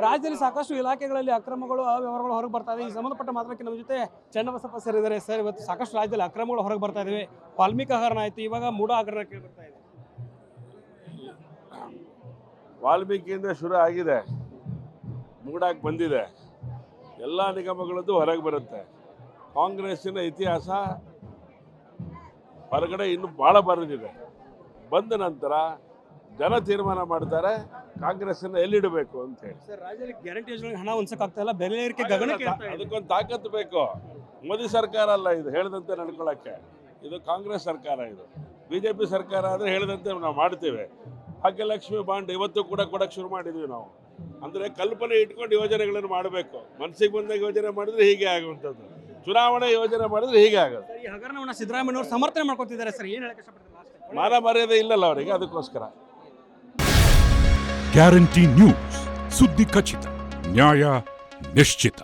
ರಾಜ್ಯದಲ್ಲಿ ಸಾಕಷ್ಟು ಇಲಾಖೆಗಳಲ್ಲಿ ಅಕ್ರಮಗಳು ಅವ್ಯವಹಾರಗಳು ಹೊರಗೆ ಬರ್ತಾ ಇದೆ. ಈ ಸಂಬಂಧಪಟ್ಟ ಮಾತ್ರಕ್ಕೆ ನಮ್ಮ ಜೊತೆ ಚನ್ನಬಸಪ್ಪ ಸರ್ ಇದ್ದಾರೆ. ಸರ್, ಇವತ್ತು ಸಾಕಷ್ಟು ರಾಜ್ಯದಲ್ಲಿ ಅಕ್ರಮಗಳು ಹೊರಗೆ ಬರ್ತಾ ಇದಾವೆ. ವಾಲ್ಮೀಕಿ ಹಗರಣ ಆಯ್ತು, ಇವಾಗ ಮೂಡ ಹಗರಣ ಕೇಳಿ ಬರ್ತಾ ಇದೆ. ವಾಲ್ಮೀಕಿಯಿಂದ ಶುರು ಆಗಿದೆ, ಮೂಡಾಕ್ ಬಂದಿದೆ, ಎಲ್ಲ ನಿಗಮಗಳದ್ದು ಹೊರಗೆ ಬರುತ್ತೆ. ಕಾಂಗ್ರೆಸ್ಸಿನ ಇತಿಹಾಸ ಹೊರಗಡೆ ಇನ್ನು ಭಾಳ ಬರೆದಿದೆ. ಬಂದ ನಂತರ ಜನ ತೀರ್ಮಾನ ಮಾಡ್ತಾರೆ ಕಾಂಗ್ರೆಸ್ಸನ್ನು ಎಲ್ಲಿಡಬೇಕು ಅಂತ ಹೇಳಿ. ಸರ್, ರಾಜ್ಯದಲ್ಲಿ ಗ್ಯಾರಂಟಿ ಯೋಜನೆಗೆ ಹಣ ಹೊಂದಕ್ಕಾಗ್ತಾ ಇಲ್ಲ, ಬೆಲೆ ಏರಿಕೆ ಗಗನಕ್ಕೆ ಏರ್ತಾ ಇದೆ. ಅದಕ್ಕೊಂದು ತಾಕತ್ತು ಬೇಕು. ಮೋದಿ ಸರ್ಕಾರ ಅಲ್ಲ ಇದು ಹೇಳಿದಂತೆ ನಡ್ಕೊಳ್ಳೋಕ್ಕೆ, ಇದು ಕಾಂಗ್ರೆಸ್ ಸರ್ಕಾರ. ಇದು BJP ಸರ್ಕಾರ ಆದರೆ ಹೇಳಿದಂತೆ ನಾವು ಮಾಡ್ತೇವೆ. ಭಾಗ್ಯಲಕ್ಷ್ಮಿ ಬಾಂಡ್ ಇವತ್ತು ಕೂಡ ಕೊಡೋಕ್ಕೆ ಶುರು ಮಾಡಿದ್ವಿ ನಾವು. ಅಂದರೆ ಕಲ್ಪನೆ ಇಟ್ಕೊಂಡು ಯೋಜನೆಗಳನ್ನು ಮಾಡಬೇಕು. ಮನಸ್ಸಿಗೆ ಬಂದಾಗ ಯೋಜನೆ ಮಾಡಿದ್ರೆ ಹೀಗೆ ಆಗುವಂಥದ್ದು, ಚುನಾವಣೆ ಯೋಜನೆ ಮಾಡಿದ್ರೆ ಹೀಗೆ ಆಗೋದು. ಈ ಹಗರಣವನ್ನು ಸಿದ್ದರಾಮಯ್ಯ ಅವರು ಸಮರ್ಥನೆ ಮಾಡ್ಕೊತಿದ್ದಾರೆ. ಸರ್, ಏನು ಹೇಳಕ್ಕೆ ಇಷ್ಟಪಡ್ತಾರೆ? ಮಾನ ಮರ್ಯಾದೆ ಇಲ್ಲಲ್ಲ ಅವರಿಗೆ, ಅದಕ್ಕೋಸ್ಕರ. ಗ್ಯಾರಂಟಿ ನ್ಯೂಸ್, ಸುದ್ದಿ ಖಚಿತ, ನ್ಯಾಯ ನಿಶ್ಚಿತ.